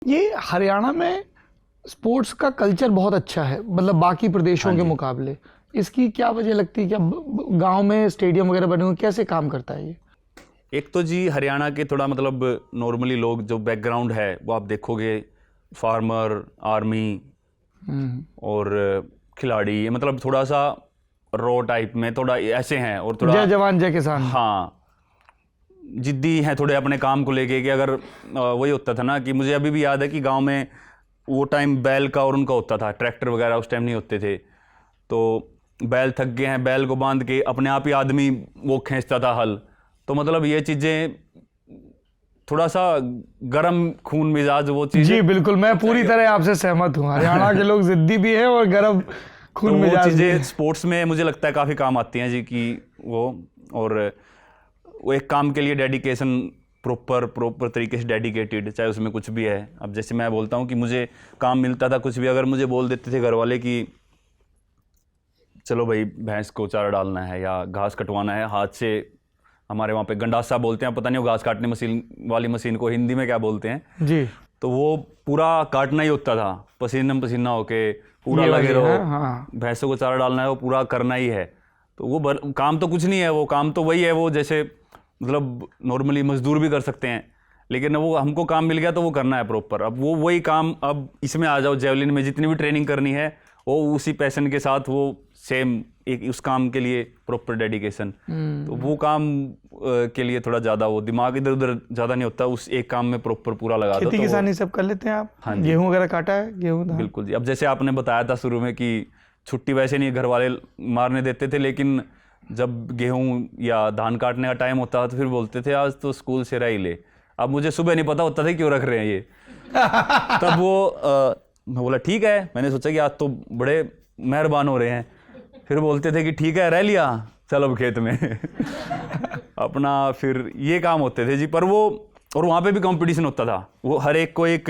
ये हरियाणा में स्पोर्ट्स का कल्चर बहुत अच्छा है, मतलब बाकी प्रदेशों हाँ के जी। मुकाबले। इसकी क्या वजह लगती है? क्या गांव में स्टेडियम वगैरह बने हुए, कैसे काम करता है ये? एक तो जी हरियाणा के थोड़ा मतलब नॉर्मली लोग जो बैकग्राउंड है वो आप देखोगे, फार्मर, आर्मी और खिलाड़ी, ये मतलब थोड़ा सा रॉ टाइप में थोड़ा ऐसे हैं और थोड़ा, जय जवान जय किसान। हाँ, जिद्दी हैं थोड़े अपने काम को लेके। कि अगर वही होता था ना कि मुझे अभी भी याद है कि गांव में वो टाइम बैल का और उनका होता था, ट्रैक्टर वगैरह उस टाइम नहीं होते थे। तो बैल थक गए हैं, बैल को बांध के अपने आप ही आदमी वो खींचता था हल। तो मतलब ये चीज़ें थोड़ा सा गरम खून मिजाज वो चीज़। जी बिल्कुल, मैं पूरी तरह आपसे सहमत हूँ। हरियाणा के लोग जिद्दी भी हैं और गर्म खून तो वो मिजाज भी चीज़ें हैं। स्पोर्ट्स में मुझे लगता है काफ़ी काम आती हैं जी। कि वो, और वो एक काम के लिए डेडिकेशन, प्रॉपर तरीके से डेडिकेटेड, चाहे उसमें कुछ भी है। अब जैसे मैं बोलता हूँ कि मुझे काम मिलता था कुछ भी, अगर मुझे बोल देते थे घर वाले कि चलो भाई भैंस को चारा डालना है या घास कटवाना है हाथ से, हमारे वहाँ पे गंडासा बोलते हैं, पता नहीं वो घास काटने मशीन वाली मशीन को हिंदी में क्या बोलते हैं। जी, तो वो पूरा काटना ही होता था, पसीना पसीना होके पूरा ये लगे वाली रहो। है, हाँ। भैंसों को चारा डालना है, वो पूरा करना ही है। तो वो काम तो कुछ नहीं है, वो काम तो वही है, वो जैसे मतलब नॉर्मली मजदूर भी कर सकते हैं, लेकिन वो हमको काम मिल गया तो वो करना है प्रॉपर। अब वो वही काम, अब इसमें आ जाओ, जेवलिन में जितनी भी ट्रेनिंग करनी है वो उसी पैशन के साथ, वो सेम एक उस काम के लिए प्रॉपर डेडिकेशन। तो वो काम के लिए थोड़ा ज़्यादा वो दिमाग इधर उधर ज़्यादा नहीं होता, उस एक काम में प्रॉपर पूरा लगा दो। खेती तो किसानी सब कर लेते हैं आप? हाँ जी, गेहूं वगैरह काटा है? गेहूं धान? बिल्कुल जी। अब जैसे आपने बताया था शुरू में कि छुट्टी वैसे नहीं घर वाले मारने देते थे, लेकिन जब गेहूं या धान काटने का टाइम होता तो फिर बोलते थे आज तो स्कूल से रह ही ले। अब मुझे सुबह नहीं पता होता था क्यों रख रहे हैं ये। तब वो मैं बोला ठीक है, मैंने सोचा कि आज तो बड़े मेहरबान हो रहे हैं। फिर बोलते थे कि ठीक है रह लिया, चल अब खेत में अपना फिर ये काम होते थे जी। पर वो, और वहाँ पे भी कंपटीशन होता था, वो हर एक को एक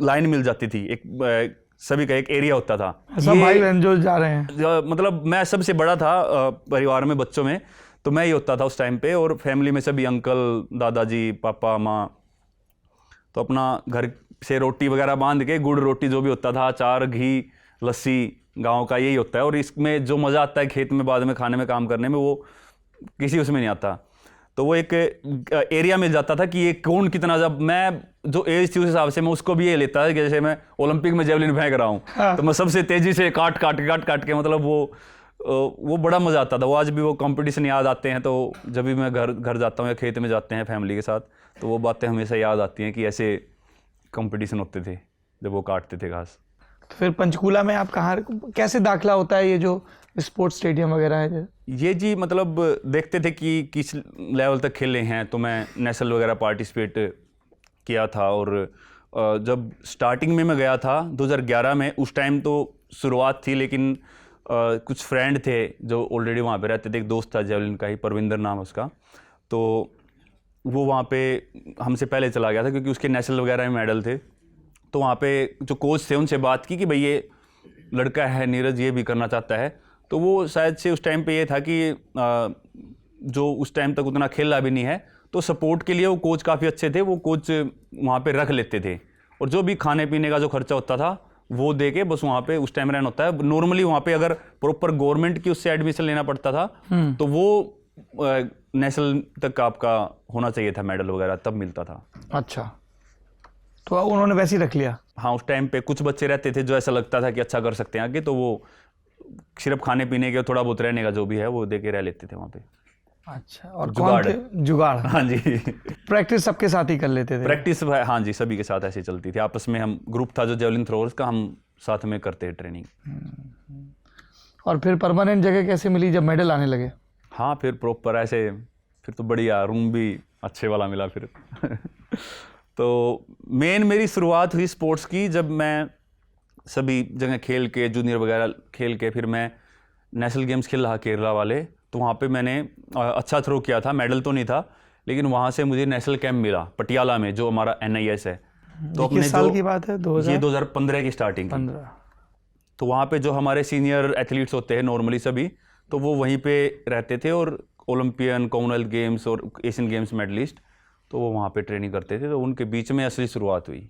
लाइन मिल जाती थी, एक सभी का एक एरिया होता था। सब भाई बहन जो जा रहे हैं। मतलब मैं सबसे बड़ा था परिवार में, बच्चों में, तो मैं ही होता था उस टाइम पे। और फैमिली में सभी अंकल, दादाजी, पापा, माँ, तो अपना घर से रोटी वगैरह बांध के, गुड़ रोटी जो भी होता था, अचार, घी, लस्सी, गांव का यही होता है। और इसमें जो मज़ा आता है खेत में बाद में खाने में, काम करने में, वो किसी उसमें नहीं आता। तो वो एक एरिया मिल जाता था कि ये कौन कितना, जब मैं जो एज थी उस हिसाब से मैं उसको भी ये लेता है कि जैसे मैं ओलंपिक में जेवलिन फेंक रहा हूँ, हाँ। तो मैं सबसे तेजी से काट के मतलब वो बड़ा मज़ा आता था। वो आज भी वो कंपटीशन याद आते हैं। तो जब भी मैं घर जाता हूँ या खेत में जाते हैं फैमिली के साथ, तो वो बातें हमेशा याद आती हैं कि ऐसे कंपटीशन होते थे जब वो काटते थे घास। तो फिर पंचकूला में आप कहाँ, कैसे दाखिला होता है ये जो स्पोर्ट्स स्टेडियम वगैरह है? ये जी मतलब देखते थे कि किस लेवल तक खेले हैं, तो मैं नेशनल वगैरह पार्टिसिपेट किया था। और जब स्टार्टिंग में मैं गया था 2011 में, उस टाइम तो शुरुआत थी, लेकिन कुछ फ्रेंड थे जो ऑलरेडी वहाँ पे रहते थे। एक दोस्त था जेवलिन का ही, परविंदर नाम उसका, तो वो वहाँ पे हमसे पहले चला गया था क्योंकि उसके नेशनल वगैरह में मेडल थे। तो वहाँ पे जो कोच थे उनसे बात की कि भाई ये लड़का है नीरज, ये भी करना चाहता है। तो वो शायद से उस टाइम पे ये था कि जो उस टाइम तक उतना खेला भी नहीं है, तो सपोर्ट के लिए वो कोच काफ़ी अच्छे थे, वो कोच वहाँ पे रख लेते थे। और जो भी खाने पीने का जो खर्चा होता था वो दे के बस वहाँ पे उस टाइम रहना होता है। नॉर्मली वहाँ पे अगर प्रॉपर गवर्नमेंट की उससे एडमिशन लेना पड़ता था, तो वो नेशनल तक आपका होना चाहिए था मेडल वगैरह, तब मिलता था। अच्छा, तो उन्होंने वैसे ही रख लिया? हाँ, उस टाइम पे कुछ बच्चे रहते थे जो ऐसा लगता था कि अच्छा कर सकते हैं आगे, तो वो सिर्फ खाने पीने के, थोड़ा बहुत रहने का जो भी है वो दे के रह लेते थे वहाँ पे। अच्छा, और जुगाड़ कौन थे? जुगाड़। हाँ जी। प्रैक्टिस सबके साथ ही कर लेते थे? प्रैक्टिस हाँ जी, सभी के साथ ऐसे चलती थी आपस में। हम ग्रुप था जो जेवलिन थ्रोअर्स का, हम साथ में करते हैं ट्रेनिंग। और फिर परमानेंट जगह कैसे मिली जब मेडल आने लगे? हाँ, फिर प्रॉपर ऐसे, फिर तो बढ़िया रूम भी अच्छे वाला मिला फिर तो मेन मेरी शुरुआत हुई स्पोर्ट्स की जब मैं सभी जगह खेल के, जूनियर वगैरह खेल के, फिर मैं नेशनल गेम्स खेल रहा केरला वाले। तो वहाँ पे मैंने अच्छा थ्रो किया था, मेडल तो नहीं था, लेकिन वहाँ से मुझे नेशनल कैंप मिला पटियाला में, जो हमारा NIS है। तो अपने किस साल की बात है? ये 2015 की स्टार्टिंग की। तो वहाँ पे जो हमारे सीनियर एथलीट्स होते हैं नॉर्मली सभी, तो वो वहीं पे रहते थे, और ओलंपियन, कॉमनवेल्थ गेम्स और एशियन गेम्स मेडलिस्ट तो वो वहाँ पे ट्रेनिंग करते थे, तो उनके बीच में असली शुरुआत हुई।